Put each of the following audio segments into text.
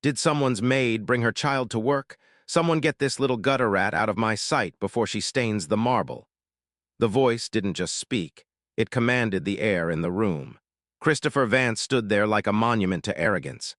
Did someone's maid bring her child to work? Someone get this little gutter rat out of my sight before she stains the marble. The voice didn't just speak. It commanded the air in the room. Christopher Vance stood there like a monument to arrogance.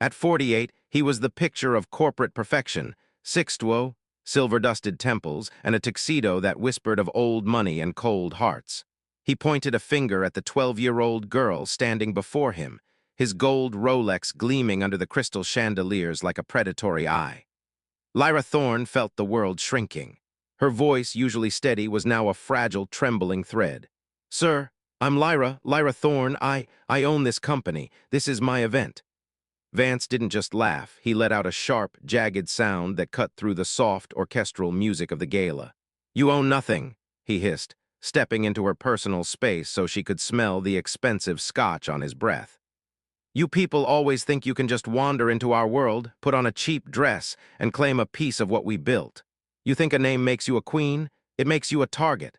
At 48, he was the picture of corporate perfection, sixtuo, silver-dusted temples, and a tuxedo that whispered of old money and cold hearts. He pointed a finger at the 12-year-old girl standing before him, his gold Rolex gleaming under the crystal chandeliers like a predatory eye. Lyra Thorne felt the world shrinking. Her voice, usually steady, was now a fragile, trembling thread. "Sir, I'm Lyra Thorne. I own this company. This is my event." Vance didn't just laugh. He let out a sharp, jagged sound that cut through the soft, orchestral music of the gala. "You own nothing," he hissed, stepping into her personal space so she could smell the expensive scotch on his breath. "You people always think you can just wander into our world, put on a cheap dress, and claim a piece of what we built. You think a name makes you a queen? It makes you a target."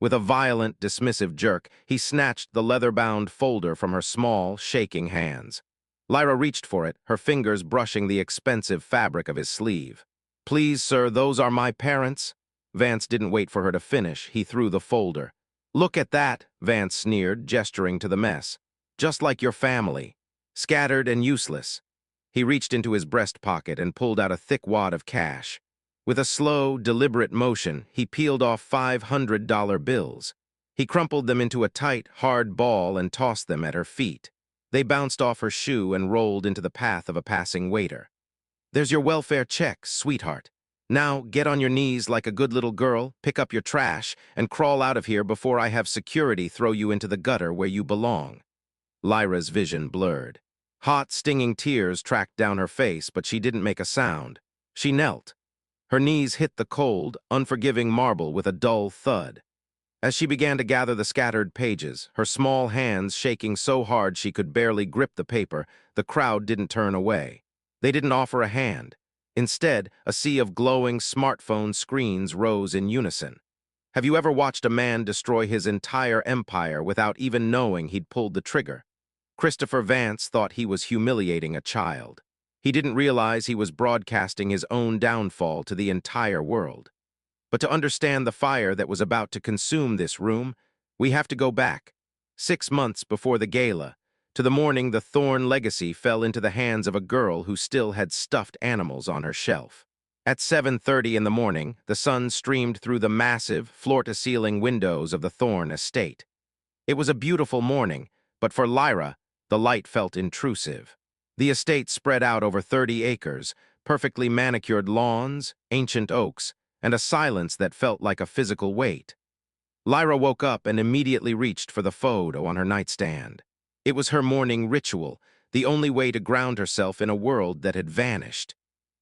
With a violent, dismissive jerk, he snatched the leather-bound folder from her small, shaking hands. Lyra reached for it, her fingers brushing the expensive fabric of his sleeve. "Please, sir, those are my parents." Vance didn't wait for her to finish. He threw the folder. "Look at that," Vance sneered, gesturing to the mess. "Just like your family. Scattered and useless." He reached into his breast pocket and pulled out a thick wad of cash. With a slow, deliberate motion, he peeled off $500 bills. He crumpled them into a tight, hard ball and tossed them at her feet. They bounced off her shoe and rolled into the path of a passing waiter. "There's your welfare check, sweetheart. Now get on your knees like a good little girl, pick up your trash, and crawl out of here before I have security throw you into the gutter where you belong." Lyra's vision blurred. Hot, stinging tears tracked down her face, but she didn't make a sound. She knelt. Her knees hit the cold, unforgiving marble with a dull thud. As she began to gather the scattered pages, her small hands shaking so hard she could barely grip the paper, the crowd didn't turn away. They didn't offer a hand. Instead, a sea of glowing smartphone screens rose in unison. Have you ever watched a man destroy his entire empire without even knowing he'd pulled the trigger? Christopher Vance thought he was humiliating a child. He didn't realize he was broadcasting his own downfall to the entire world. But to understand the fire that was about to consume this room, we have to go back, 6 months before the gala, to the morning the Thorne legacy fell into the hands of a girl who still had stuffed animals on her shelf. At 7:30 in the morning, the sun streamed through the massive, floor-to-ceiling windows of the Thorne estate. It was a beautiful morning, but for Lyra, the light felt intrusive. The estate spread out over 30 acres, perfectly manicured lawns, ancient oaks, and a silence that felt like a physical weight. Lyra woke up and immediately reached for the photo on her nightstand. It was her morning ritual, the only way to ground herself in a world that had vanished.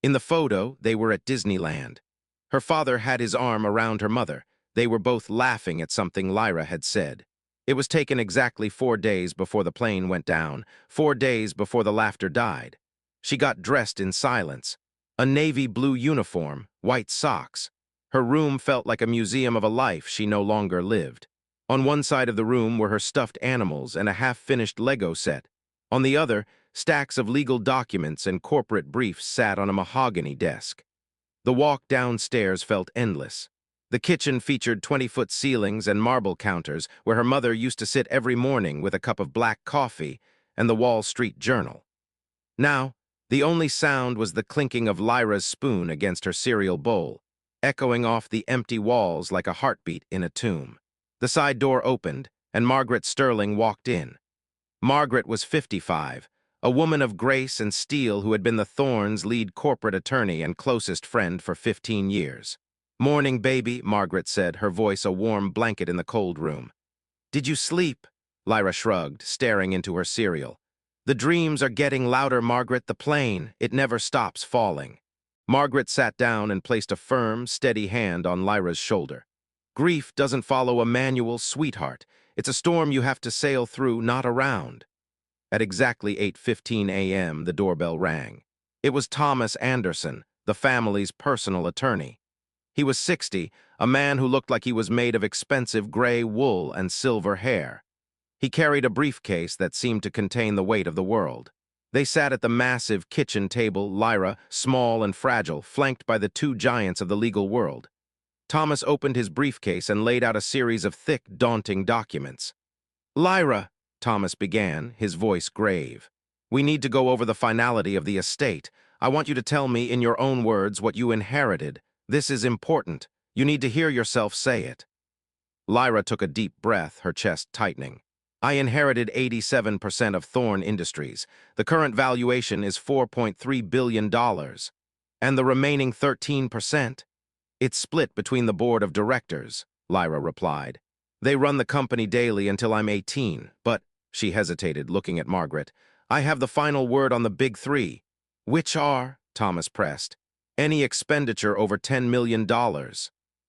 In the photo, they were at Disneyland. Her father had his arm around her mother. They were both laughing at something Lyra had said. It was taken exactly 4 days before the plane went down, 4 days before the laughter died. She got dressed in silence. A navy blue uniform, white socks. Her room felt like a museum of a life she no longer lived. On one side of the room were her stuffed animals and a half-finished Lego set. On the other, stacks of legal documents and corporate briefs sat on a mahogany desk. The walk downstairs felt endless. The kitchen featured 20-foot ceilings and marble counters where her mother used to sit every morning with a cup of black coffee and the Wall Street Journal. Now, the only sound was the clinking of Lyra's spoon against her cereal bowl, echoing off the empty walls like a heartbeat in a tomb. The side door opened, and Margaret Sterling walked in. Margaret was 55, a woman of grace and steel who had been the Thornes' lead corporate attorney and closest friend for 15 years. "Morning, baby," Margaret said, her voice a warm blanket in the cold room. "Did you sleep?" Lyra shrugged, staring into her cereal. "The dreams are getting louder, Margaret. The plane, it never stops falling." Margaret sat down and placed a firm, steady hand on Lyra's shoulder. "Grief doesn't follow a manual, sweetheart. It's a storm you have to sail through, not around." At exactly 8:15 a.m., the doorbell rang. It was Thomas Anderson, the family's personal attorney. He was 60, a man who looked like he was made of expensive gray wool and silver hair. He carried a briefcase that seemed to contain the weight of the world. They sat at the massive kitchen table, Lyra, small and fragile, flanked by the two giants of the legal world. Thomas opened his briefcase and laid out a series of thick, daunting documents. Lyra, Thomas began, his voice grave. We need to go over the finality of the estate. I want you to tell me in your own words what you inherited. This is important. You need to hear yourself say it. Lyra took a deep breath, her chest tightening. I inherited 87% of Thorn Industries. The current valuation is $4.3 billion. And the remaining 13%? It's split between the board of directors, Lyra replied. They run the company daily until I'm 18, but, she hesitated, looking at Margaret, I have the final word on the big three. Which are, Thomas pressed, any expenditure over $10 million,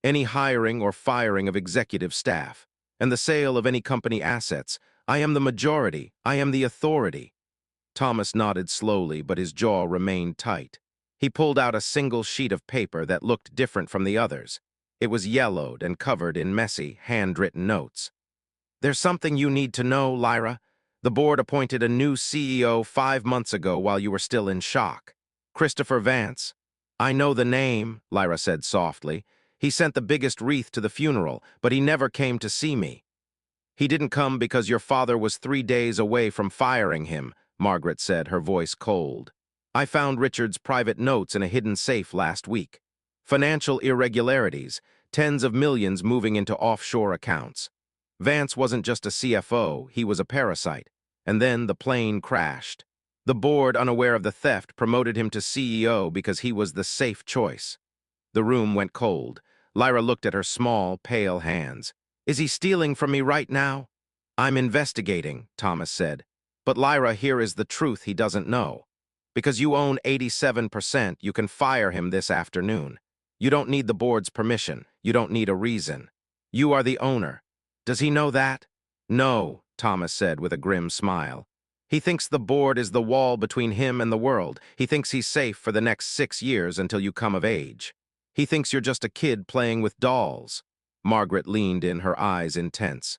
any hiring or firing of executive staff, and the sale of any company assets. I am the majority. I am the authority. Thomas nodded slowly, but his jaw remained tight. He pulled out a single sheet of paper that looked different from the others. It was yellowed and covered in messy, handwritten notes. There's something you need to know, Lyra. The board appointed a new CEO 5 months ago while you were still in shock. Christopher Vance. I know the name, Lyra said softly. He sent the biggest wreath to the funeral, but he never came to see me. He didn't come because your father was 3 days away from firing him, Margaret said, her voice cold. I found Richard's private notes in a hidden safe last week. Financial irregularities, tens of millions moving into offshore accounts. Vance wasn't just a CFO, he was a parasite. And then the plane crashed. The board, unaware of the theft, promoted him to CEO because he was the safe choice. The room went cold. Lyra looked at her small, pale hands. Is he stealing from me right now? I'm investigating, Thomas said. But Lyra, here is the truth he doesn't know. Because you own 87%, you can fire him this afternoon. You don't need the board's permission. You don't need a reason. You are the owner. Does he know that? No, Thomas said with a grim smile. He thinks the board is the wall between him and the world. He thinks he's safe for the next 6 years until you come of age. He thinks you're just a kid playing with dolls. Margaret leaned in, her eyes intense.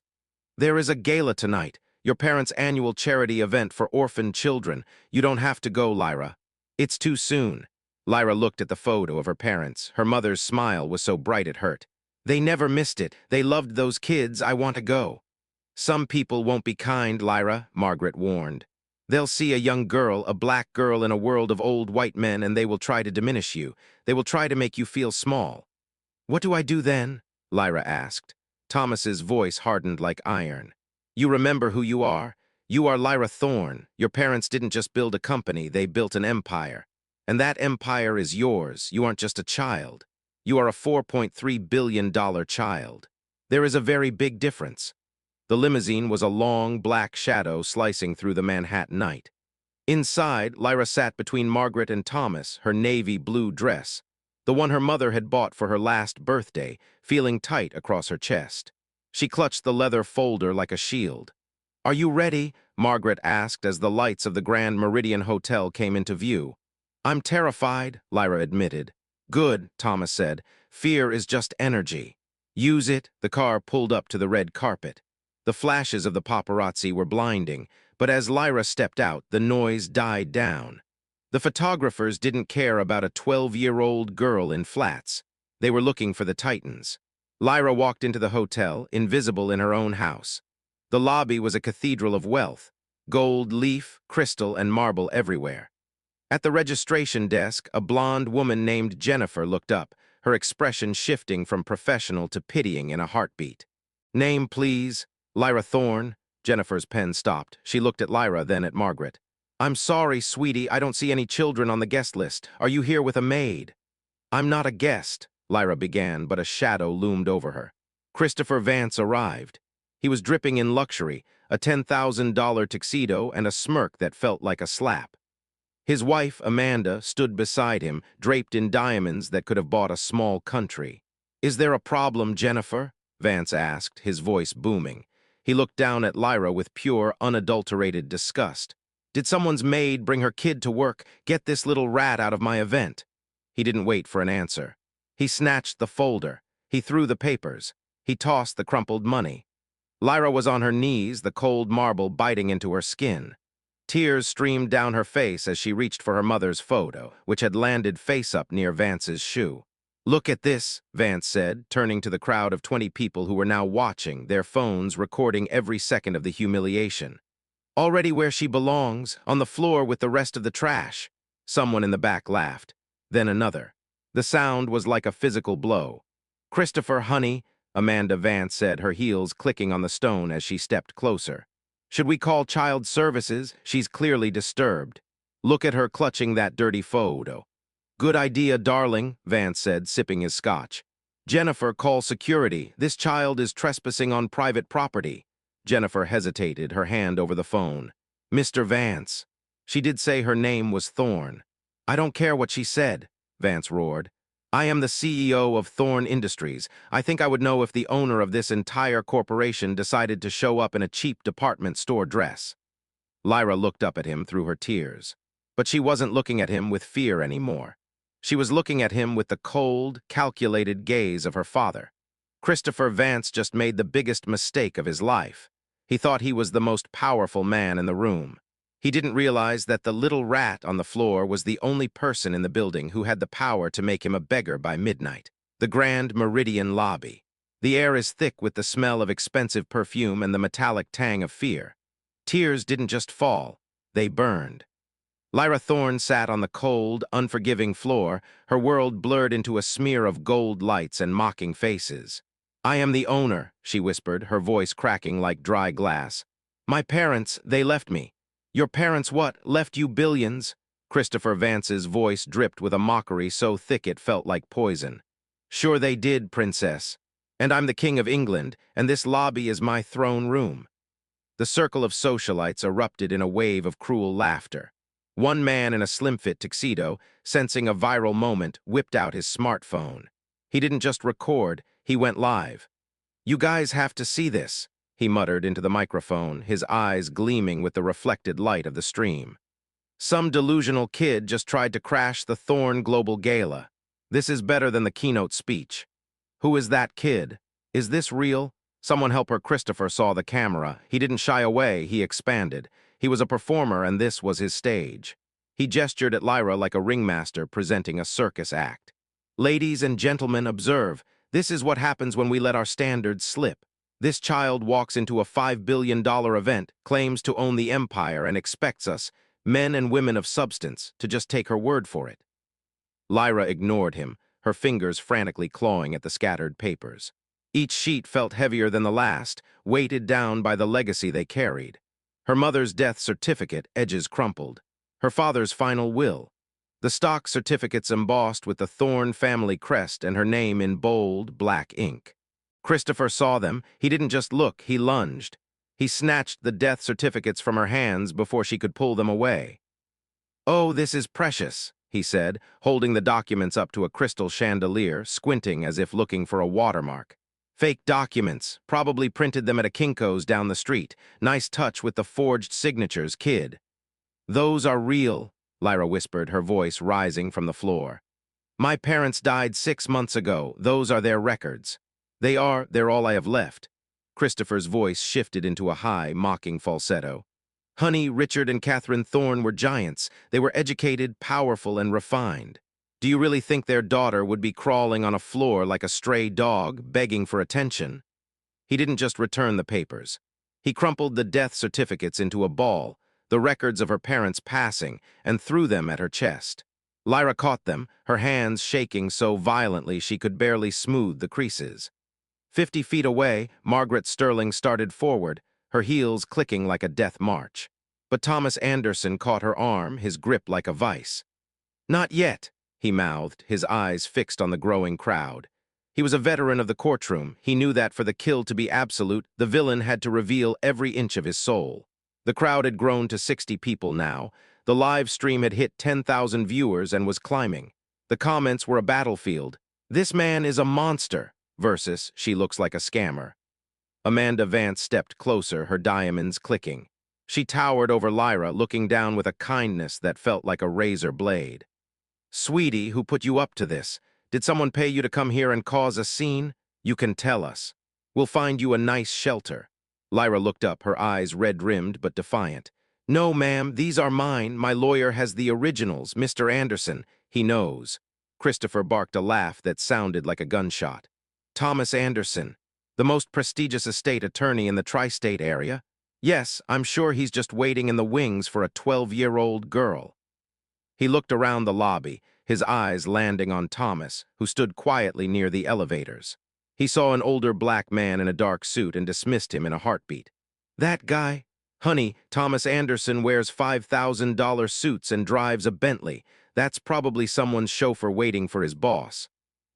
There is a gala tonight, your parents' annual charity event for orphan children. You don't have to go, Lyra. It's too soon. Lyra looked at the photo of her parents. Her mother's smile was so bright it hurt. They never missed it. They loved those kids. I want to go. Some people won't be kind, Lyra, Margaret warned. They'll see a young girl, a black girl in a world of old white men, and they will try to diminish you. They will try to make you feel small. What do I do then? Lyra asked. Thomas's voice hardened like iron. You remember who you are? You are Lyra Thorne. Your parents didn't just build a company, they built an empire. And that empire is yours. You aren't just a child. You are a $4.3 billion child. There is a very big difference. The limousine was a long, black shadow slicing through the Manhattan night. Inside, Lyra sat between Margaret and Thomas, her navy blue dress, the one her mother had bought for her last birthday, feeling tight across her chest. She clutched the leather folder like a shield. Are you ready? Margaret asked as the lights of the Grand Meridian Hotel came into view. I'm terrified, Lyra admitted. Good, Thomas said. Fear is just energy. Use it. The car pulled up to the red carpet. The flashes of the paparazzi were blinding, but as Lyra stepped out, the noise died down. The photographers didn't care about a 12-year-old girl in flats. They were looking for the Titans. Lyra walked into the hotel, invisible in her own house. The lobby was a cathedral of wealth, gold, leaf, crystal, and marble everywhere. At the registration desk, a blonde woman named Jennifer looked up, her expression shifting from professional to pitying in a heartbeat. Name, please. Lyra Thorne. Jennifer's pen stopped. She looked at Lyra, then at Margaret. I'm sorry, sweetie, I don't see any children on the guest list. Are you here with a maid? I'm not a guest, Lyra began, but a shadow loomed over her. Christopher Vance arrived. He was dripping in luxury, a $10,000 tuxedo and a smirk that felt like a slap. His wife, Amanda, stood beside him, draped in diamonds that could have bought a small country. Is there a problem, Jennifer? Vance asked, his voice booming. He looked down at Lyra with pure, unadulterated disgust. Did someone's maid bring her kid to work? Get this little rat out of my event. He didn't wait for an answer. He snatched the folder. He threw the papers. He tossed the crumpled money. Lyra was on her knees, the cold marble biting into her skin. Tears streamed down her face as she reached for her mother's photo, which had landed face-up near Vance's shoe. "Look at this," Vance said, turning to the crowd of 20 people who were now watching, their phones recording every second of the humiliation. "Already where she belongs, on the floor with the rest of the trash." Someone in the back laughed. Then another. The sound was like a physical blow. "Christopher, honey," Amanda Vance said, her heels clicking on the stone as she stepped closer. "Should we call child services? She's clearly disturbed. Look at her clutching that dirty photo." "Good idea, darling," Vance said, sipping his scotch. "Jennifer, call security. This child is trespassing on private property." Jennifer hesitated, her hand over the phone. "Mr. Vance." She did say her name was Thorne. "I don't care what she said," Vance roared. "I am the CEO of Thorne Industries. I think I would know if the owner of this entire corporation decided to show up in a cheap department store dress." Lyra looked up at him through her tears. But she wasn't looking at him with fear anymore. She was looking at him with the cold, calculated gaze of her father. Christopher Vance just made the biggest mistake of his life. He thought he was the most powerful man in the room. He didn't realize that the little rat on the floor was the only person in the building who had the power to make him a beggar by midnight. The Grand Meridian Lobby. The air is thick with the smell of expensive perfume and the metallic tang of fear. Tears didn't just fall, they burned. Lyra Thorne sat on the cold, unforgiving floor, her world blurred into a smear of gold lights and mocking faces. "I am the owner," she whispered, her voice cracking like dry glass. "My parents, they left me." "Your parents what? Left you billions?" Christopher Vance's voice dripped with a mockery so thick it felt like poison. "Sure they did, princess. And I'm the King of England, and this lobby is my throne room." The circle of socialites erupted in a wave of cruel laughter. One man in a slim-fit tuxedo, sensing a viral moment, whipped out his smartphone. He didn't just record, he went live. "You guys have to see this," he muttered into the microphone, his eyes gleaming with the reflected light of the stream. "Some delusional kid just tried to crash the Thorne Global Gala. This is better than the keynote speech. Who is that kid? Is this real?" "Someone help her." Christopher saw the camera. He didn't shy away, he expanded. He was a performer and this was his stage. He gestured at Lyra like a ringmaster presenting a circus act. "Ladies and gentlemen, observe. This is what happens when we let our standards slip. This child walks into a $5 billion event, claims to own the empire, and expects us, men and women of substance, to just take her word for it." Lyra ignored him, her fingers frantically clawing at the scattered papers. Each sheet felt heavier than the last, weighted down by the legacy they carried. Her mother's death certificate, edges crumpled. Her father's final will. The stock certificates embossed with the Thorne family crest and her name in bold, black ink. Christopher saw them. He didn't just look, he lunged. He snatched the death certificates from her hands before she could pull them away. "Oh, this is precious," he said, holding the documents up to a crystal chandelier, squinting as if looking for a watermark. "Fake documents, probably printed them at a Kinko's down the street. Nice touch with the forged signatures, kid." "Those are real," Lyra whispered, her voice rising from the floor. "My parents died 6 months ago. Those are their records. They're all I have left." Christopher's voice shifted into a high, mocking falsetto. "Honey, Richard and Catherine Thorne were giants. They were educated, powerful, and refined. Do you really think their daughter would be crawling on a floor like a stray dog, begging for attention?" He didn't just return the papers. He crumpled the death certificates into a ball, the records of her parents' passing, and threw them at her chest. Lyra caught them, her hands shaking so violently she could barely smooth the creases. 50 feet away, Margaret Sterling started forward, her heels clicking like a death march. But Thomas Anderson caught her arm, his grip like a vice. "Not yet," he mouthed, his eyes fixed on the growing crowd. He was a veteran of the courtroom. He knew that for the kill to be absolute, the villain had to reveal every inch of his soul. The crowd had grown to 60 people now. The live stream had hit 10,000 viewers and was climbing. The comments were a battlefield. "This man is a monster," versus "She looks like a scammer." Amanda Vance stepped closer, her diamonds clicking. She towered over Lyra, looking down with a kindness that felt like a razor blade. "Sweetie, who put you up to this? Did someone pay you to come here and cause a scene? You can tell us. We'll find you a nice shelter." Lyra looked up, her eyes red-rimmed but defiant. No, ma'am, these are mine. My lawyer has the originals, Mr. Anderson. He knows. Christopher barked a laugh that sounded like a gunshot. Thomas Anderson, the most prestigious estate attorney in the tri-state area? Yes, I'm sure he's just waiting in the wings for a 12-year-old girl. He looked around the lobby, his eyes landing on Thomas, who stood quietly near the elevators. He saw an older black man in a dark suit and dismissed him in a heartbeat. That guy? Honey, Thomas Anderson wears $5,000 suits and drives a Bentley. That's probably someone's chauffeur waiting for his boss.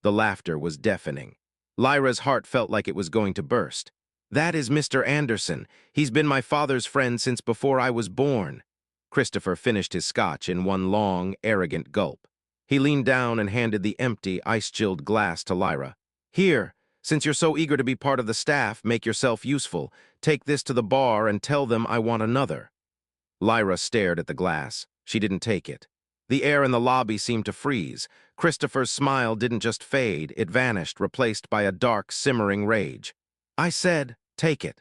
The laughter was deafening. Lyra's heart felt like it was going to burst. That is Mr. Anderson. He's been my father's friend since before I was born. Christopher finished his scotch in one long, arrogant gulp. He leaned down and handed the empty, ice-chilled glass to Lyra. Here, since you're so eager to be part of the staff, make yourself useful. Take this to the bar and tell them I want another. Lyra stared at the glass. She didn't take it. The air in the lobby seemed to freeze. Christopher's smile didn't just fade, it vanished, replaced by a dark, simmering rage. I said, take it.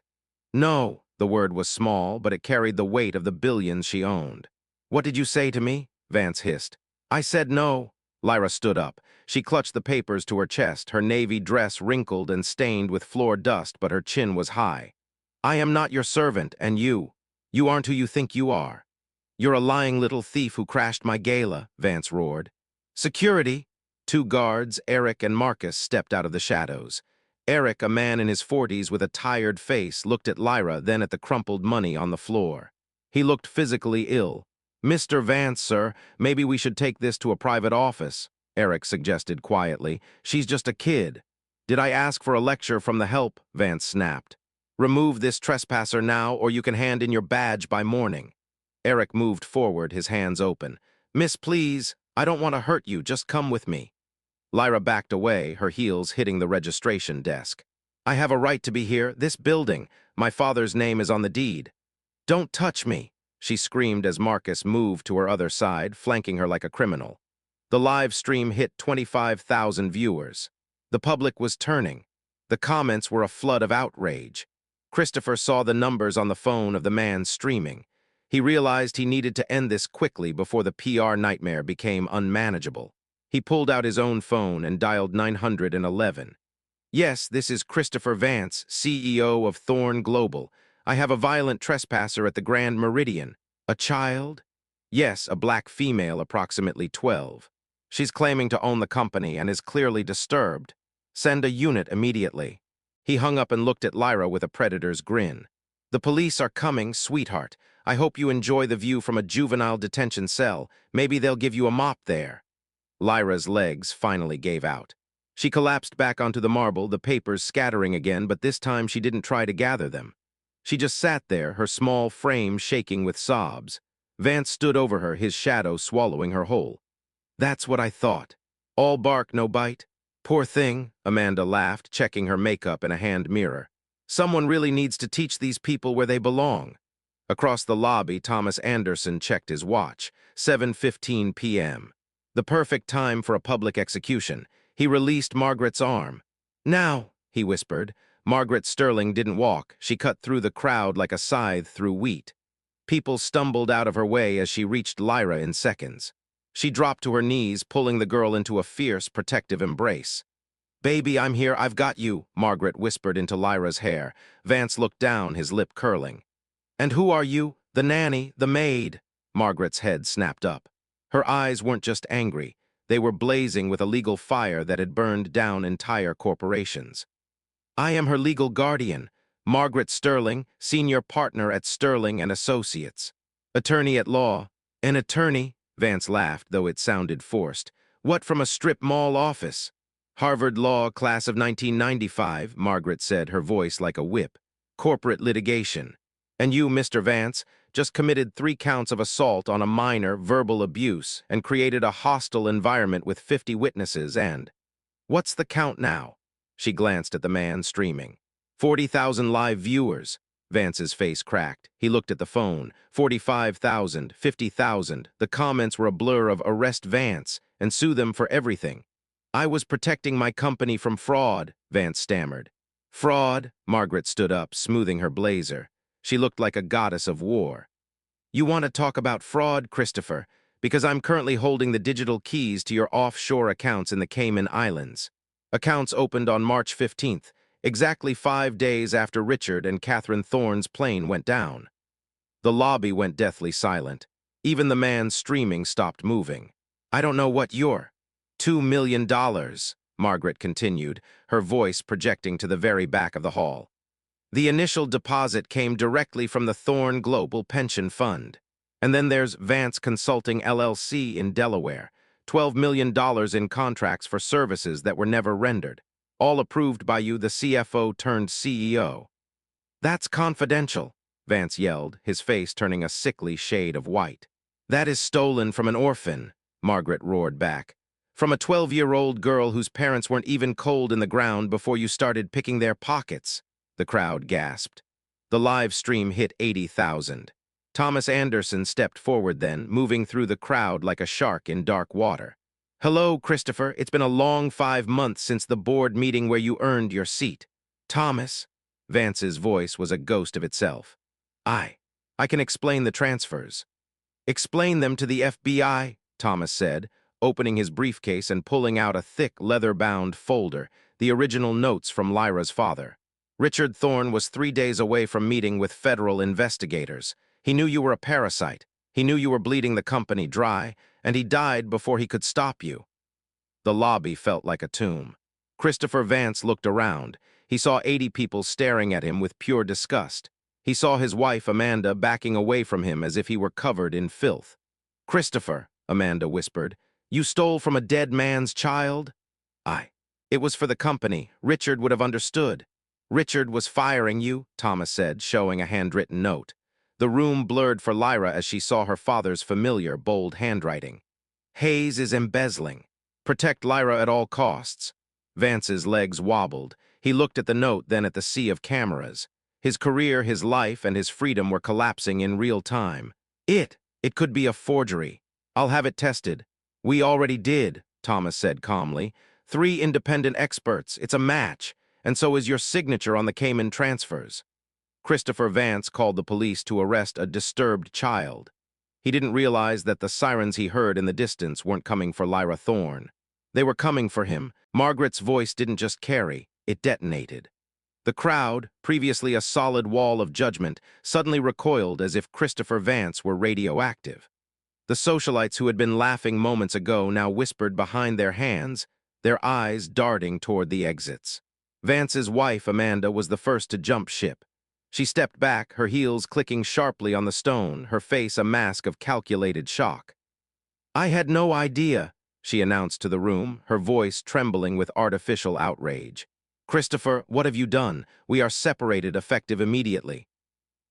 No, the word was small, but it carried the weight of the billions she owned. What did you say to me? Vance hissed. I said no. Lyra stood up. She clutched the papers to her chest, her navy dress wrinkled and stained with floor dust, but her chin was high. I am not your servant, and you aren't who you think you are. You're a lying little thief who crashed my gala, Vance roared. Security! Two guards, Eric and Marcus, stepped out of the shadows. Eric, a man in his 40s with a tired face, looked at Lyra, then at the crumpled money on the floor. He looked physically ill. Mr. Vance, sir, maybe we should take this to a private office, Eric suggested quietly. She's just a kid. Did I ask for a lecture from the help? Vance snapped. Remove this trespasser now, or you can hand in your badge by morning. Eric moved forward, his hands open. Miss, please, I don't want to hurt you, just come with me. Lyra backed away, her heels hitting the registration desk. I have a right to be here, this building. My father's name is on the deed. Don't touch me, she screamed as Marcus moved to her other side, flanking her like a criminal. The live stream hit 25,000 viewers. The public was turning. The comments were a flood of outrage. Christopher saw the numbers on the phone of the man streaming. He realized he needed to end this quickly before the PR nightmare became unmanageable. He pulled out his own phone and dialed 911. Yes, this is Christopher Vance, CEO of Thorn Global. I have a violent trespasser at the Grand Meridian. A child? Yes, a black female, approximately 12. She's claiming to own the company and is clearly disturbed. Send a unit immediately. He hung up and looked at Lyra with a predator's grin. The police are coming, sweetheart. I hope you enjoy the view from a juvenile detention cell. Maybe they'll give you a mop there. Lyra's legs finally gave out. She collapsed back onto the marble, the papers scattering again, but this time she didn't try to gather them. She just sat there, her small frame shaking with sobs. Vance stood over her, his shadow swallowing her whole. That's what I thought. All bark, no bite. Poor thing, Amanda laughed, checking her makeup in a hand mirror. Someone really needs to teach these people where they belong. Across the lobby, Thomas Anderson checked his watch. 7:15 p.m. The perfect time for a public execution. He released Margaret's arm. Now, he whispered. Margaret Sterling didn't walk. She cut through the crowd like a scythe through wheat. People stumbled out of her way as she reached Lyra in seconds. She dropped to her knees, pulling the girl into a fierce, protective embrace. Baby, I'm here, I've got you, Margaret whispered into Lyra's hair. Vance looked down, his lip curling. And who are you? The nanny, the maid. Margaret's head snapped up. Her eyes weren't just angry. They were blazing with a legal fire that had burned down entire corporations. I am her legal guardian, Margaret Sterling, senior partner at Sterling and Associates. Attorney at law. An attorney? Vance laughed, though it sounded forced. What, from a strip mall office? Harvard Law, class of 1995, Margaret said, her voice like a whip. Corporate litigation. And you, Mr. Vance, just committed 3 counts of assault on a minor, verbal abuse, and created a hostile environment with 50 witnesses and... What's the count now? She glanced at the man streaming. 40,000 live viewers. Vance's face cracked. He looked at the phone. 45,000, 50,000. The comments were a blur of arrest Vance and sue them for everything. I was protecting my company from fraud, Vance stammered. Fraud? Margaret stood up, smoothing her blazer. She looked like a goddess of war. You want to talk about fraud, Christopher, because I'm currently holding the digital keys to your offshore accounts in the Cayman Islands. Accounts opened on March 15th, exactly 5 days after Richard and Catherine Thorne's plane went down. The lobby went deathly silent. Even the man streaming stopped moving. I don't know what you're. $2 million, Margaret continued, her voice projecting to the very back of the hall. The initial deposit came directly from the Thorne Global Pension Fund. And then there's Vance Consulting LLC in Delaware, $12 million in contracts for services that were never rendered, all approved by you, the CFO turned CEO. That's confidential, Vance yelled, his face turning a sickly shade of white. That is stolen from an orphan, Margaret roared back. From a 12-year-old girl whose parents weren't even cold in the ground before you started picking their pockets. The crowd gasped. The live stream hit 80,000. Thomas Anderson stepped forward then, moving through the crowd like a shark in dark water. Hello, Christopher. It's been a long 5 months since the board meeting where you earned your seat. Thomas. Vance's voice was a ghost of itself. I can explain the transfers. Explain them to the FBI, Thomas said, opening his briefcase and pulling out a thick, leather-bound folder, the original notes from Lyra's father. Richard Thorne was 3 days away from meeting with federal investigators. He knew you were a parasite. He knew you were bleeding the company dry, and he died before he could stop you. The lobby felt like a tomb. Christopher Vance looked around. He saw 80 people staring at him with pure disgust. He saw his wife, Amanda, backing away from him as if he were covered in filth. Christopher, Amanda whispered, you stole from a dead man's child? It was for the company. Richard would have understood. Richard was firing you, Thomas said, showing a handwritten note. The room blurred for Lyra as she saw her father's familiar, bold handwriting. Hayes is embezzling. Protect Lyra at all costs. Vance's legs wobbled. He looked at the note, then at the sea of cameras. His career, his life, and his freedom were collapsing in real time. It could be a forgery. I'll have it tested. We already did, Thomas said calmly. 3 independent experts. It's a match. And so is your signature on the Cayman transfers. Christopher Vance called the police to arrest a disturbed child. He didn't realize that the sirens he heard in the distance weren't coming for Lyra Thorne. They were coming for him. Margaret's voice didn't just carry, it detonated. The crowd, previously a solid wall of judgment, suddenly recoiled as if Christopher Vance were radioactive. The socialites who had been laughing moments ago now whispered behind their hands, their eyes darting toward the exits. Vance's wife, Amanda, was the first to jump ship. She stepped back, her heels clicking sharply on the stone, her face a mask of calculated shock. I had no idea, she announced to the room, her voice trembling with artificial outrage. Christopher, what have you done? We are separated, effective immediately.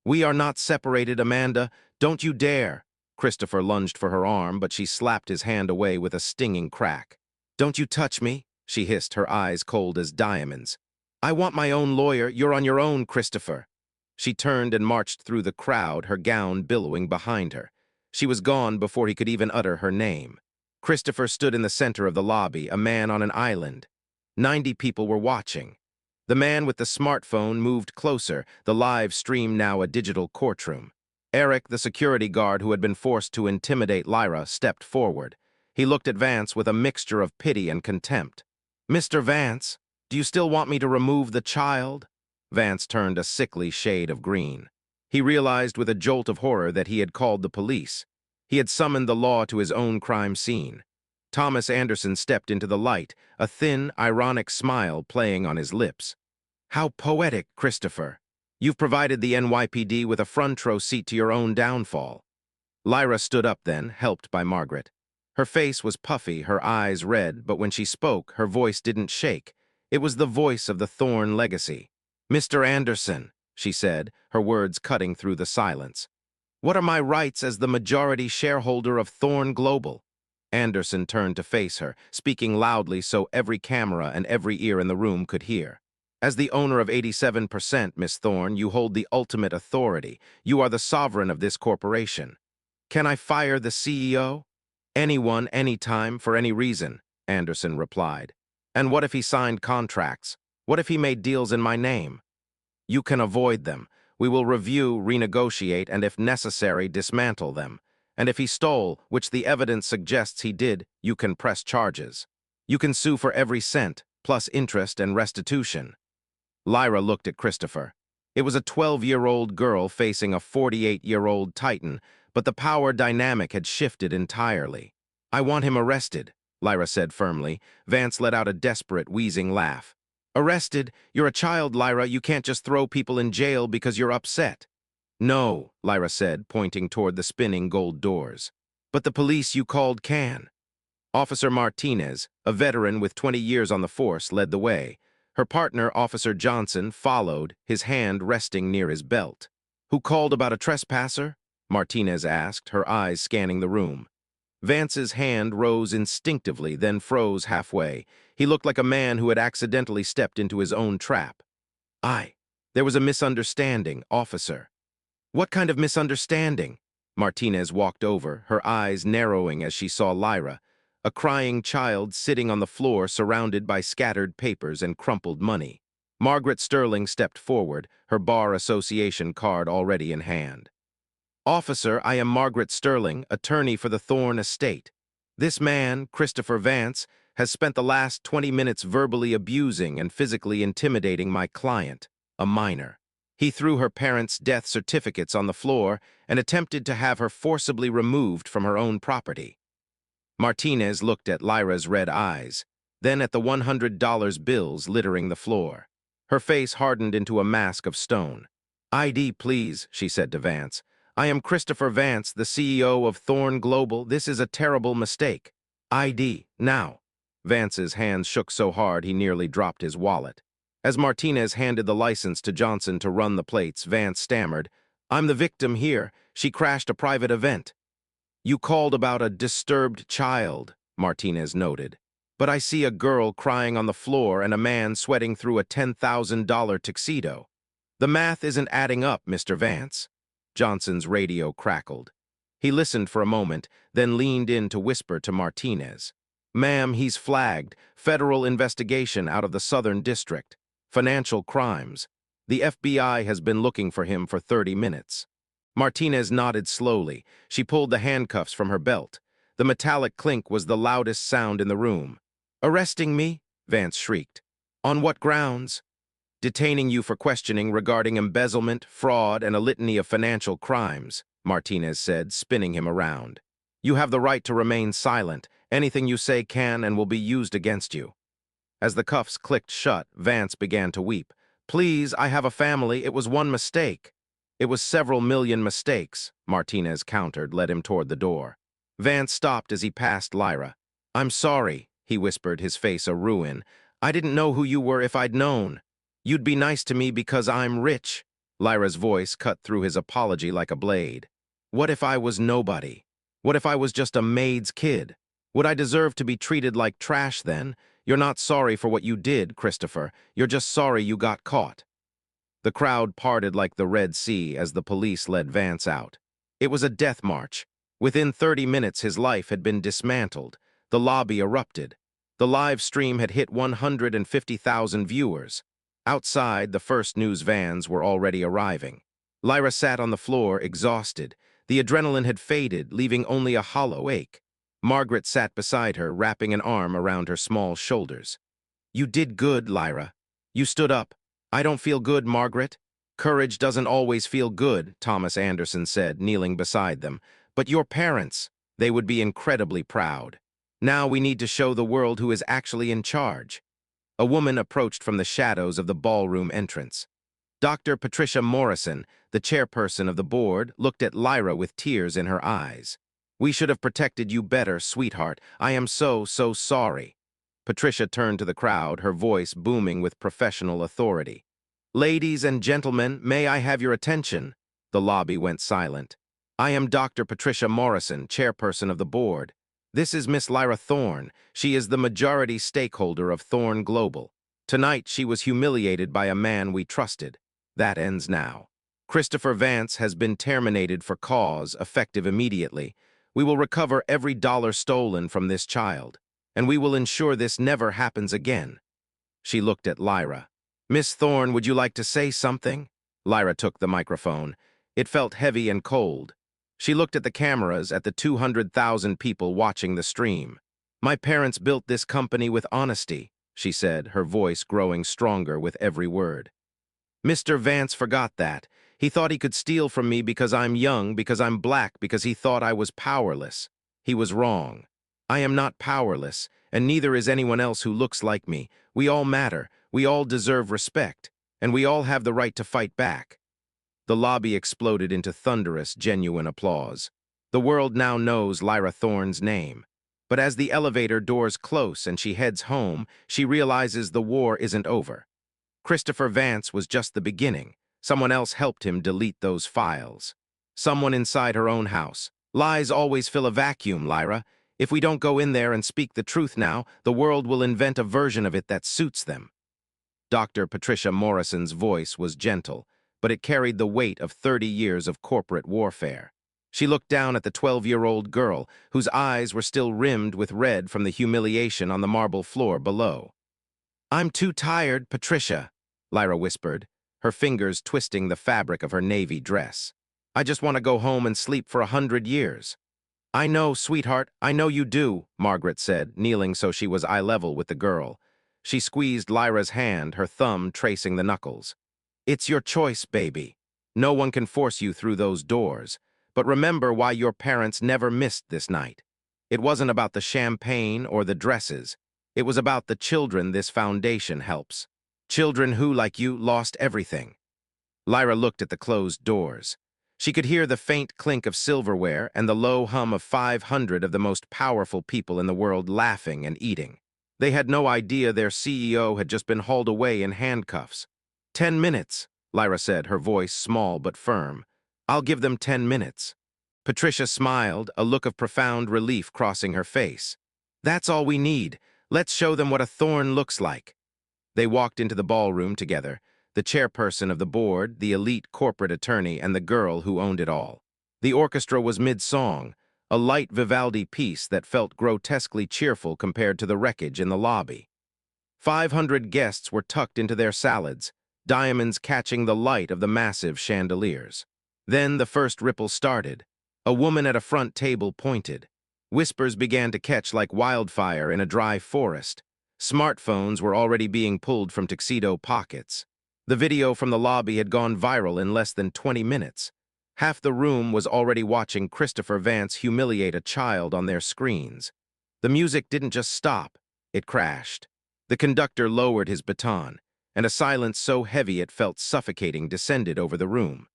We are not separated, Amanda. Don't you dare. Christopher lunged for her arm, but she slapped his hand away with a stinging crack. Don't you touch me, she hissed, her eyes cold as diamonds. I want my own lawyer. You're on your own, Christopher. She turned and marched through the crowd, her gown billowing behind her. She was gone before he could even utter her name. Christopher stood in the center of the lobby, a man on an island. 90 people were watching. The man with the smartphone moved closer, the live stream now a digital courtroom. Eric, the security guard who had been forced to intimidate Lyra, stepped forward. He looked at Vance with a mixture of pity and contempt. Mr. Vance, do you still want me to remove the child? Vance turned a sickly shade of green. He realized with a jolt of horror that he had called the police. He had summoned the law to his own crime scene. Thomas Anderson stepped into the light, a thin, ironic smile playing on his lips. How poetic, Christopher. You've provided the NYPD with a front row seat to your own downfall. Lyra stood up then, helped by Margaret. Her face was puffy, her eyes red, but when she spoke, her voice didn't shake. It was the voice of the Thorne legacy. Mr. Anderson, she said, her words cutting through the silence. What are my rights as the majority shareholder of Thorne Global? Anderson turned to face her, speaking loudly so every camera and every ear in the room could hear. As the owner of 87%, Miss Thorne, you hold the ultimate authority. You are the sovereign of this corporation. Can I fire the CEO? Anyone, anytime, for any reason, Anderson replied. And what if he signed contracts? What if he made deals in my name? You can avoid them. We will review, renegotiate, and if necessary, dismantle them. And if he stole, which the evidence suggests he did, you can press charges. You can sue for every cent, plus interest and restitution." Lyra looked at Christopher. It was a 12-year-old girl facing a 48-year-old titan, but the power dynamic had shifted entirely. "I want him arrested," Lyra said firmly. Vance let out a desperate, wheezing laugh. "Arrested? You're a child, Lyra. You can't just throw people in jail because you're upset." "No," Lyra said, pointing toward the spinning gold doors. "But the police you called can." Officer Martinez, a veteran with 20 years on the force, led the way. Her partner, Officer Johnson, followed, his hand resting near his belt. "Who called about a trespasser?" Martinez asked, her eyes scanning the room. Vance's hand rose instinctively, then froze halfway. He looked like a man who had accidentally stepped into his own trap. There was a misunderstanding, officer." "What kind of misunderstanding?" Martinez walked over, her eyes narrowing as she saw Lyra, a crying child sitting on the floor surrounded by scattered papers and crumpled money. Margaret Sterling stepped forward, her Bar Association card already in hand. "Officer, I am Margaret Sterling, attorney for the Thorne estate. This man, Christopher Vance, has spent the last 20 minutes verbally abusing and physically intimidating my client, a minor. He threw her parents' death certificates on the floor and attempted to have her forcibly removed from her own property." Martinez looked at Lyra's red eyes, then at the $100 bills littering the floor. Her face hardened into a mask of stone. "ID, please," she said to Vance. "I am Christopher Vance, the CEO of Thorne Global. This is a terrible mistake. ID, now." Vance's hands shook so hard he nearly dropped his wallet. As Martinez handed the license to Johnson to run the plates, Vance stammered, "I'm the victim here. She crashed a private event." "You called about a disturbed child," Martinez noted. "But I see a girl crying on the floor and a man sweating through a $10,000 tuxedo. The math isn't adding up, Mr. Vance." Johnson's radio crackled. He listened for a moment, then leaned in to whisper to Martinez. "Ma'am, he's flagged. Federal investigation out of the Southern District. Financial crimes. The FBI has been looking for him for 30 minutes. Martinez nodded slowly. She pulled the handcuffs from her belt. The metallic clink was the loudest sound in the room. "Arresting me?" Vance shrieked. "On what grounds?" "Detaining you for questioning regarding embezzlement, fraud, and a litany of financial crimes," Martinez said, spinning him around. "You have the right to remain silent. Anything you say can and will be used against you." As the cuffs clicked shut, Vance began to weep. "Please, I have a family. It was one mistake." "It was several million mistakes," Martinez countered, led him toward the door. Vance stopped as he passed Lyra. "I'm sorry," he whispered, his face a ruin. "I didn't know who you were if I'd known. You'd be nice to me because I'm rich." Lyra's voice cut through his apology like a blade. "What if I was nobody? What if I was just a maid's kid? Would I deserve to be treated like trash then? You're not sorry for what you did, Christopher. You're just sorry you got caught." The crowd parted like the Red Sea as the police led Vance out. It was a death march. Within 30 minutes, his life had been dismantled. The lobby erupted. The live stream had hit 150,000 viewers. Outside, the first news vans were already arriving. Lyra sat on the floor, exhausted. The adrenaline had faded, leaving only a hollow ache. Margaret sat beside her, wrapping an arm around her small shoulders. "You did good, Lyra. You stood up." "I don't feel good, Margaret." "Courage doesn't always feel good," Thomas Anderson said, kneeling beside them. "But your parents, they would be incredibly proud. Now we need to show the world who is actually in charge." A woman approached from the shadows of the ballroom entrance. Dr. Patricia Morrison, the chairperson of the board, looked at Lyra with tears in her eyes. "We should have protected you better, sweetheart. I am so sorry." Patricia turned to the crowd, her voice booming with professional authority. "Ladies and gentlemen, may I have your attention?" The lobby went silent. "I am Dr. Patricia Morrison, chairperson of the board. This is Miss Lyra Thorne. She is the majority stakeholder of Thorne Global. Tonight she was humiliated by a man we trusted. That ends now. Christopher Vance has been terminated for cause, effective immediately. We will recover every dollar stolen from this child, and we will ensure this never happens again." She looked at Lyra. "Miss Thorne, would you like to say something?" Lyra took the microphone. It felt heavy and cold. She looked at the cameras, at the 200,000 people watching the stream. My parents built this company with honesty, she said, her voice growing stronger with every word. Mr. Vance forgot that. He thought he could steal from me because I'm young, because I'm black, because he thought I was powerless. He was wrong. I am not powerless, and neither is anyone else who looks like me. We all matter, we all deserve respect, and we all have the right to fight back. The lobby exploded into thunderous, genuine applause. The world now knows Lyra Thorne's name. But as the elevator doors close and she heads home, she realizes the war isn't over. Christopher Vance was just the beginning. Someone else helped him delete those files. Someone inside her own house. Lies always fill a vacuum, Lyra. If we don't go in there and speak the truth now, the world will invent a version of it that suits them. Dr. Patricia Morrison's voice was gentle, but it carried the weight of 30 years of corporate warfare. She looked down at the 12-year-old girl, whose eyes were still rimmed with red from the humiliation on the marble floor below. "I'm too tired, Patricia," Lyra whispered, her fingers twisting the fabric of her navy dress. "I just want to go home and sleep for 100 years. "I know, sweetheart, I know you do," Margaret said, kneeling so she was eye level with the girl. She squeezed Lyra's hand, her thumb tracing the knuckles. "It's your choice, baby. No one can force you through those doors. But remember why your parents never missed this night. It wasn't about the champagne or the dresses. It was about the children this foundation helps. Children who, like you, lost everything." Lyra looked at the closed doors. She could hear the faint clink of silverware and the low hum of 500 of the most powerful people in the world laughing and eating. They had no idea their CEO had just been hauled away in handcuffs. 10 minutes, Lyra said, her voice small but firm. "I'll give them 10 minutes. Patricia smiled, a look of profound relief crossing her face. "That's all we need. Let's show them what a thorn looks like." They walked into the ballroom together, the chairperson of the board, the elite corporate attorney, and the girl who owned it all. The orchestra was mid-song, a light Vivaldi piece that felt grotesquely cheerful compared to the wreckage in the lobby. 500 guests were tucked into their salads, diamonds catching the light of the massive chandeliers. Then the first ripple started. A woman at a front table pointed. Whispers began to catch like wildfire in a dry forest. Smartphones were already being pulled from tuxedo pockets. The video from the lobby had gone viral in less than 20 minutes. Half the room was already watching Christopher Vance humiliate a child on their screens. The music didn't just stop, it crashed. The conductor lowered his baton, and a silence so heavy it felt suffocating descended over the room.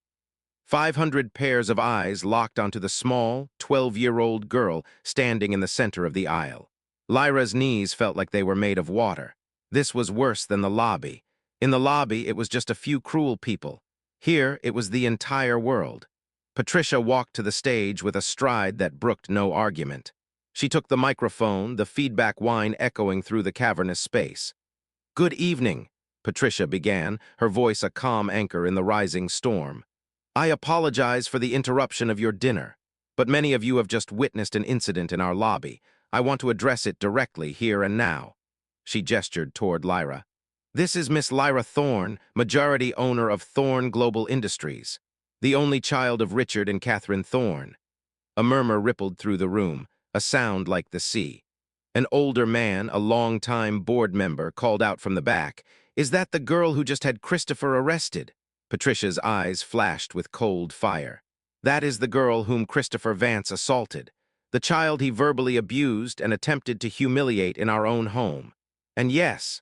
500 pairs of eyes locked onto the small, 12-year-old girl standing in the center of the aisle. Lyra's knees felt like they were made of water. This was worse than the lobby. In the lobby, it was just a few cruel people. Here, it was the entire world. Patricia walked to the stage with a stride that brooked no argument. She took the microphone, the feedback whine echoing through the cavernous space. "Good evening," Patricia began, her voice a calm anchor in the rising storm. "I apologize for the interruption of your dinner, but many of you have just witnessed an incident in our lobby. I want to address it directly here and now." She gestured toward Lyra. "This is Miss Lyra Thorne, majority owner of Thorne Global Industries, the only child of Richard and Catherine Thorne." A murmur rippled through the room, a sound like the sea. An older man, a long-time board member, called out from the back, "Is that the girl who just had Christopher arrested?" Patricia's eyes flashed with cold fire. "That is the girl whom Christopher Vance assaulted, the child he verbally abused and attempted to humiliate in our own home. And yes,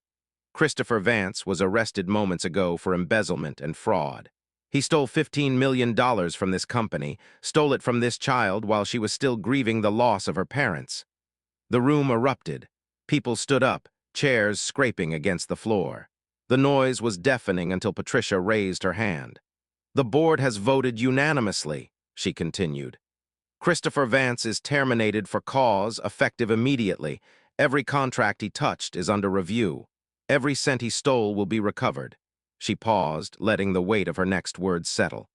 Christopher Vance was arrested moments ago for embezzlement and fraud. He stole $15 million from this company, stole it from this child while she was still grieving the loss of her parents." The room erupted. People stood up, chairs scraping against the floor. The noise was deafening until Patricia raised her hand. "The board has voted unanimously," she continued. "Christopher Vance is terminated for cause, effective immediately. Every contract he touched is under review. Every cent he stole will be recovered." She paused, letting the weight of her next words settle.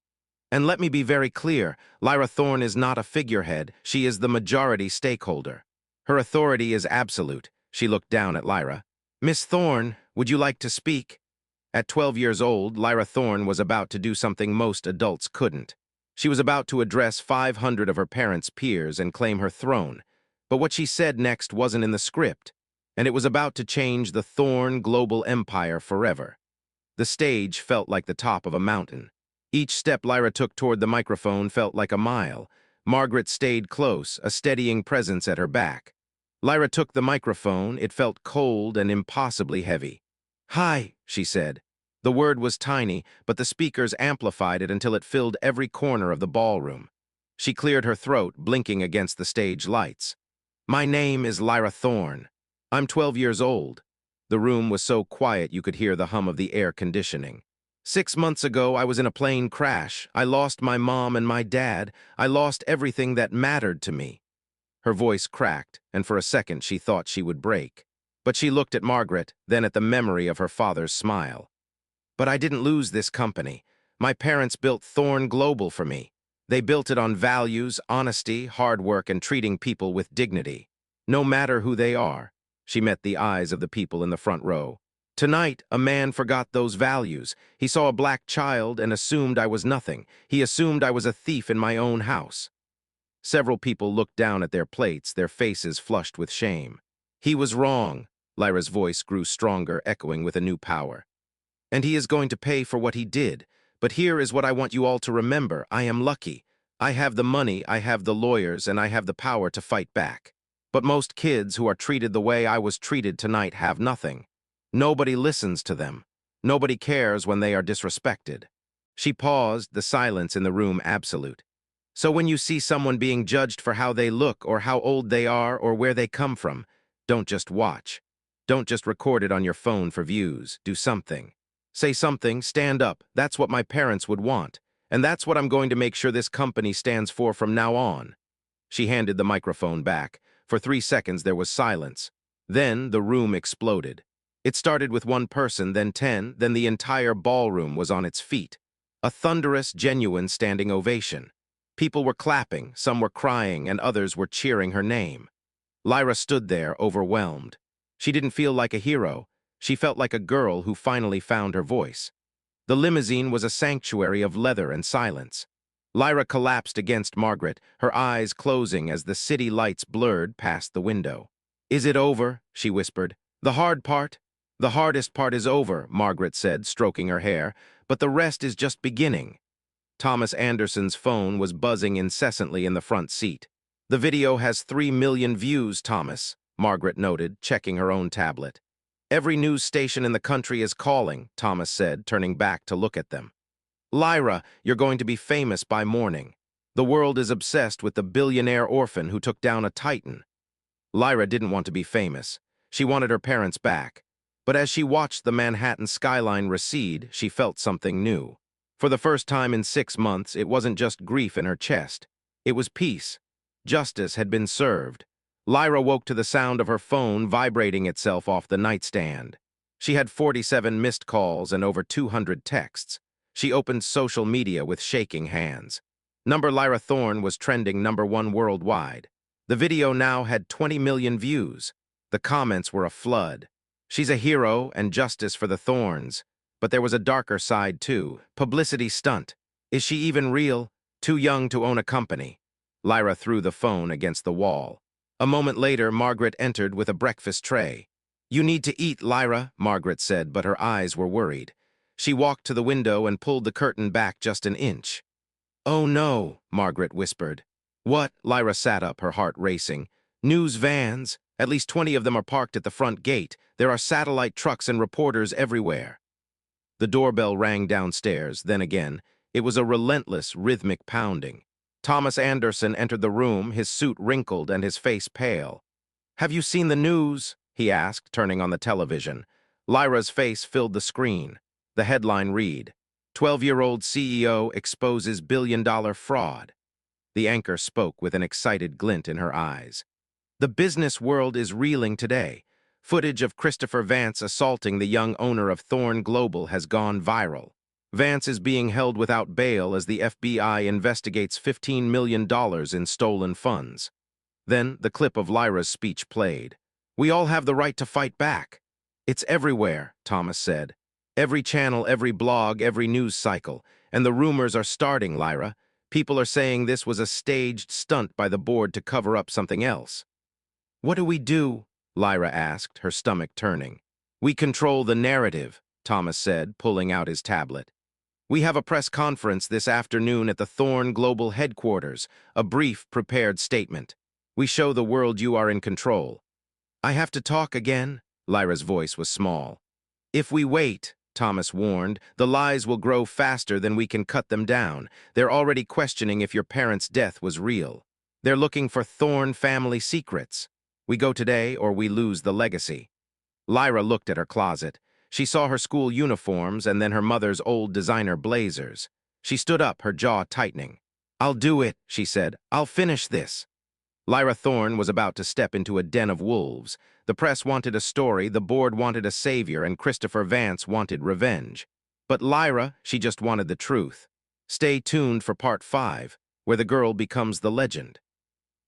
"And let me be very clear, Lyra Thorne is not a figurehead, she is the majority stakeholder. Her authority is absolute." She looked down at Lyra. "Miss Thorne, would you like to speak?" At 12 years old, Lyra Thorne was about to do something most adults couldn't. She was about to address 500 of her parents' peers and claim her throne. But what she said next wasn't in the script, and it was about to change the Thorne global empire forever. The stage felt like the top of a mountain. Each step Lyra took toward the microphone felt like a mile. Margaret stayed close, a steadying presence at her back. Lyra took the microphone. It felt cold and impossibly heavy. "Hi," she said. The word was tiny, but the speakers amplified it until it filled every corner of the ballroom. She cleared her throat, blinking against the stage lights. "My name is Lyra Thorne. I'm 12 years old." The room was so quiet you could hear the hum of the air conditioning. "6 months ago, I was in a plane crash. I lost my mom and my dad. I lost everything that mattered to me." Her voice cracked, and for a second she thought she would break. But she looked at Margaret, then at the memory of her father's smile. "But I didn't lose this company. My parents built Thorne Global for me. They built it on values, honesty, hard work, and treating people with dignity. No matter who they are." She met the eyes of the people in the front row. "Tonight, a man forgot those values. He saw a black child and assumed I was nothing. He assumed I was a thief in my own house." Several people looked down at their plates, their faces flushed with shame. "He was wrong." Lyra's voice grew stronger, echoing with a new power. "And he is going to pay for what he did. But here is what I want you all to remember. I am lucky. I have the money, I have the lawyers, and I have the power to fight back. But most kids who are treated the way I was treated tonight have nothing. Nobody listens to them. Nobody cares when they are disrespected." She paused, the silence in the room absolute. "So when you see someone being judged for how they look or how old they are or where they come from, don't just watch. Don't just record it on your phone for views. Do something. Say something, stand up. That's what my parents would want. And that's what I'm going to make sure this company stands for from now on." She handed the microphone back. For 3 seconds there was silence. Then the room exploded. It started with one person, then 10, then the entire ballroom was on its feet. A thunderous, genuine standing ovation. People were clapping, some were crying, and others were cheering her name. Lyra stood there, overwhelmed. She didn't feel like a hero. She felt like a girl who finally found her voice. The limousine was a sanctuary of leather and silence. Lyra collapsed against Margaret, her eyes closing as the city lights blurred past the window. "Is it over?" she whispered. "The hard part?" "The hardest part is over," Margaret said, stroking her hair, "but the rest is just beginning." Thomas Anderson's phone was buzzing incessantly in the front seat. "The video has 3 million views, Thomas," Margaret noted, checking her own tablet. "Every news station in the country is calling," Thomas said, turning back to look at them. "Lyra, you're going to be famous by morning. The world is obsessed with the billionaire orphan who took down a titan." Lyra didn't want to be famous. She wanted her parents back. But as she watched the Manhattan skyline recede, she felt something new. For the first time in 6 months, it wasn't just grief in her chest. It was peace. Justice had been served. Lyra woke to the sound of her phone vibrating itself off the nightstand. She had 47 missed calls and over 200 texts. She opened social media with shaking hands. Number Lyra Thorne was trending #1 worldwide. The video now had 20 million views. The comments were a flood. "She's a hero and justice for the Thornes." But there was a darker side too. Publicity stunt. "Is she even real? Too young to own a company." Lyra threw the phone against the wall. A moment later, Margaret entered with a breakfast tray. "You need to eat, Lyra," Margaret said, but her eyes were worried. She walked to the window and pulled the curtain back just an inch. "Oh no," Margaret whispered. "What?" Lyra sat up, her heart racing. "News vans. At least 20 of them are parked at the front gate. There are satellite trucks and reporters everywhere." The doorbell rang downstairs, then again. It was a relentless, rhythmic pounding. Thomas Anderson entered the room, his suit wrinkled and his face pale. "Have you seen the news?" he asked, turning on the television. Lyra's face filled the screen. The headline read, "12-year-old CEO exposes billion-dollar fraud." The anchor spoke with an excited glint in her eyes. "The business world is reeling today. Footage of Christopher Vance assaulting the young owner of Thorne Global has gone viral. Vance is being held without bail as the FBI investigates $15 million in stolen funds." Then the clip of Lyra's speech played. "We all have the right to fight back." "It's everywhere," Thomas said. Every channel, every blog, every news cycle. And the rumors are starting, Lyra. People are saying this was a staged stunt by the board to cover up something else. What do we do? Lyra asked, her stomach turning. We control the narrative, Thomas said, pulling out his tablet. We have a press conference this afternoon at the Thorn Global Headquarters, a brief, prepared statement. We show the world you are in control. I have to talk again? Lyra's voice was small. If we wait, Thomas warned, the lies will grow faster than we can cut them down. They're already questioning if your parents' death was real. They're looking for Thorn family secrets. We go today or we lose the legacy. Lyra looked at her closet. She saw her school uniforms and then her mother's old designer blazers. She stood up, her jaw tightening. I'll do it, she said. I'll finish this. Lyra Thorn was about to step into a den of wolves. The press wanted a story, the board wanted a savior, and Christopher Vance wanted revenge. But Lyra, she just wanted the truth. Stay tuned for part 5, where the girl becomes the legend.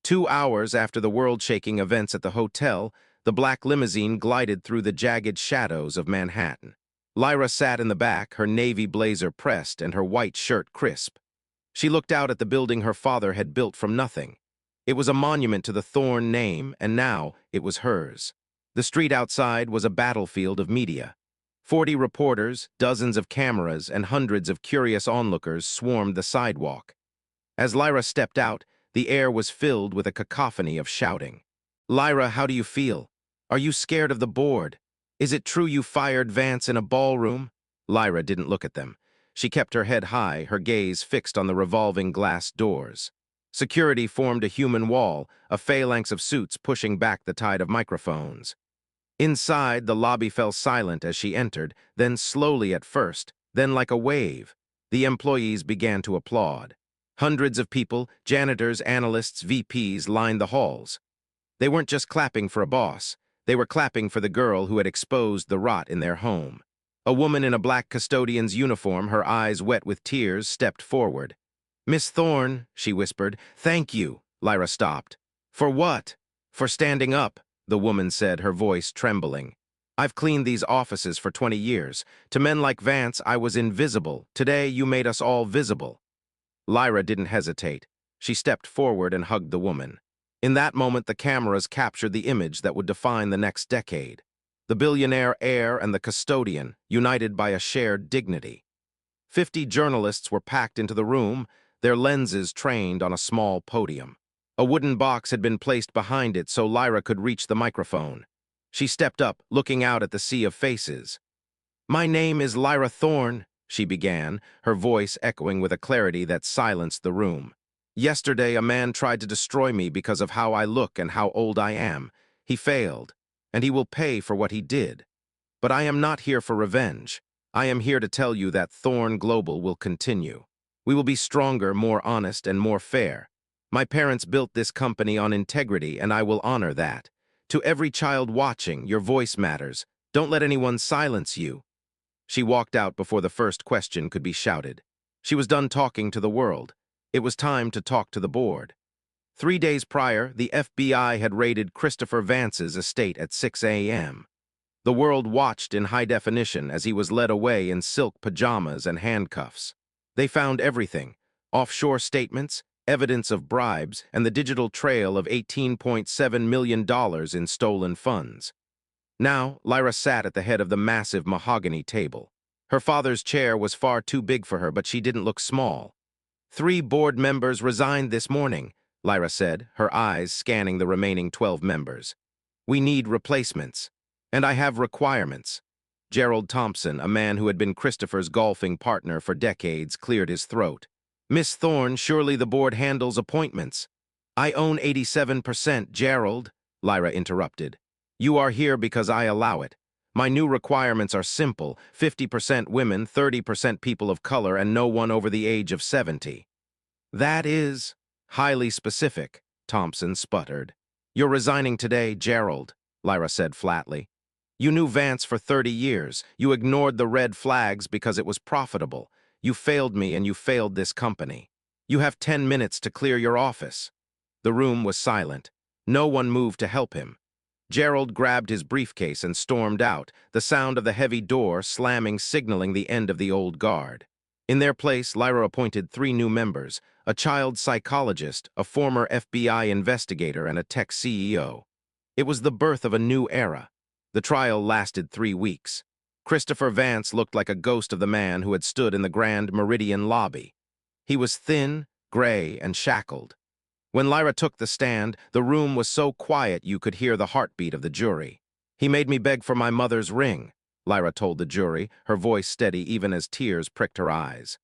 2 hours after the world-shaking events at the hotel, the black limousine glided through the jagged shadows of Manhattan. Lyra sat in the back, her navy blazer pressed and her white shirt crisp. She looked out at the building her father had built from nothing. It was a monument to the Thorn name, and now it was hers. The street outside was a battlefield of media. 40 reporters, dozens of cameras, and hundreds of curious onlookers swarmed the sidewalk. As Lyra stepped out, the air was filled with a cacophony of shouting. Lyra, how do you feel? Are you scared of the board? Is it true you fired Vance in a ballroom? Lyra didn't look at them. She kept her head high, her gaze fixed on the revolving glass doors. Security formed a human wall, a phalanx of suits pushing back the tide of microphones. Inside, the lobby fell silent as she entered, then slowly at first, then like a wave. The employees began to applaud. Hundreds of people, janitors, analysts, VPs, lined the halls. They weren't just clapping for a boss. They were clapping for the girl who had exposed the rot in their home. A woman in a black custodian's uniform, her eyes wet with tears, stepped forward. Miss Thorn, she whispered. Thank you. Lyra stopped. For what? For standing up, the woman said, her voice trembling. I've cleaned these offices for 20 years. To men like Vance, I was invisible. Today, you made us all visible. Lyra didn't hesitate. She stepped forward and hugged the woman. In that moment, the cameras captured the image that would define the next decade. The billionaire heir and the custodian, united by a shared dignity. 50 journalists were packed into the room, their lenses trained on a small podium. A wooden box had been placed behind it so Lyra could reach the microphone. She stepped up, looking out at the sea of faces. My name is Lyra Thorn, she began, her voice echoing with a clarity that silenced the room. Yesterday, a man tried to destroy me because of how I look and how old I am. He failed, and he will pay for what he did. But I am not here for revenge. I am here to tell you that Thorn Global will continue. We will be stronger, more honest, and more fair. My parents built this company on integrity, and I will honor that. To every child watching, your voice matters. Don't let anyone silence you. She walked out before the first question could be shouted. She was done talking to the world. It was time to talk to the board. 3 days prior, the FBI had raided Christopher Vance's estate at 6 a.m. The world watched in high definition as he was led away in silk pajamas and handcuffs. They found everything: offshore statements, evidence of bribes, and the digital trail of $18.7 million in stolen funds. Now, Lyra sat at the head of the massive mahogany table. Her father's chair was far too big for her, but she didn't look small. 3 board members resigned this morning, Lyra said, her eyes scanning the remaining 12 members. We need replacements. And I have requirements. Gerald Thompson, a man who had been Christopher's golfing partner for decades, cleared his throat. Miss Thorn, surely the board handles appointments. I own 87%, Gerald, Lyra interrupted. You are here because I allow it. My new requirements are simple: 50% women, 30% people of color, and no one over the age of 70. That is highly specific, Thompson sputtered. You're resigning today, Gerald, Lyra said flatly. You knew Vance for 30 years. You ignored the red flags because it was profitable. You failed me and you failed this company. You have 10 minutes to clear your office. The room was silent. No one moved to help him. Gerald grabbed his briefcase and stormed out, the sound of the heavy door slamming signaling the end of the old guard. In their place, Lyra appointed 3 new members, a child psychologist, a former FBI investigator, and a tech CEO. It was the birth of a new era. The trial lasted 3 weeks. Christopher Vance looked like a ghost of the man who had stood in the Grand Meridian lobby. He was thin, gray, and shackled. When Lyra took the stand, the room was so quiet you could hear the heartbeat of the jury. "He made me beg for my mother's ring," Lyra told the jury, her voice steady even as tears pricked her eyes.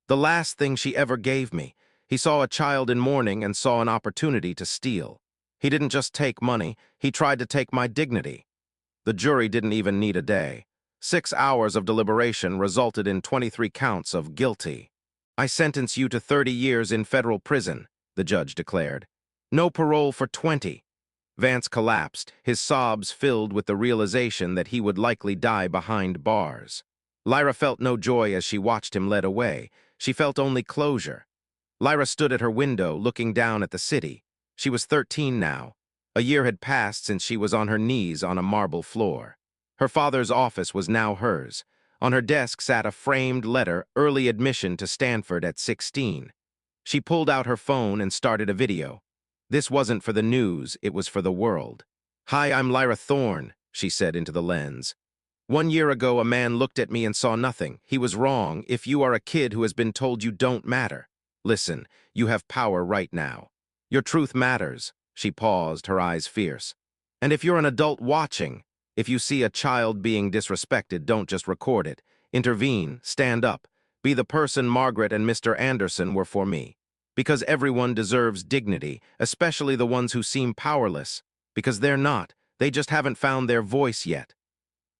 "The last thing she ever gave me. He saw a child in mourning and saw an opportunity to steal. He didn't just take money, he tried to take my dignity." The jury didn't even need a day. 6 hours of deliberation resulted in 23 counts of guilty. "I sentence you to 30 years in federal prison," the judge declared. "No parole for 20. Vance collapsed, his sobs filled with the realization that he would likely die behind bars. Lyra felt no joy as she watched him led away. She felt only closure. Lyra stood at her window, looking down at the city. She was 13 now. A year had passed since she was on her knees on a marble floor. Her father's office was now hers. On her desk sat a framed letter, early admission to Stanford at 16. She pulled out her phone and started a video. This wasn't for the news, it was for the world. "Hi, I'm Lyra Thorne," she said into the lens. "1 year ago, a man looked at me and saw nothing. He was wrong. If you are a kid who has been told you don't matter, listen, you have power right now. Your truth matters." She paused, her eyes fierce. "And if you're an adult watching, if you see a child being disrespected, don't just record it. Intervene, stand up. Be the person Margaret and Mr. Anderson were for me. Because everyone deserves dignity, especially the ones who seem powerless. Because they're not. They just haven't found their voice yet."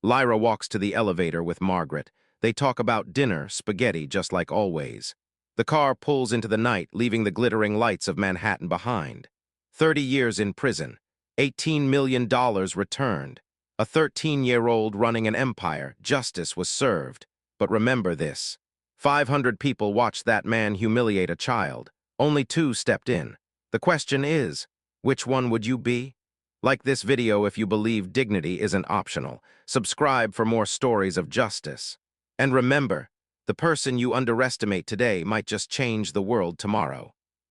Lyra walks to the elevator with Margaret. They talk about dinner, spaghetti, just like always. The car pulls into the night, leaving the glittering lights of Manhattan behind. 30 years in prison. $18 million returned. A 13-year-old running an empire. Justice was served. But remember this. 500 people watched that man humiliate a child. Only 2 stepped in. The question is, which one would you be? Like this video if you believe dignity isn't optional. Subscribe for more stories of justice. And remember, the person you underestimate today might just change the world tomorrow.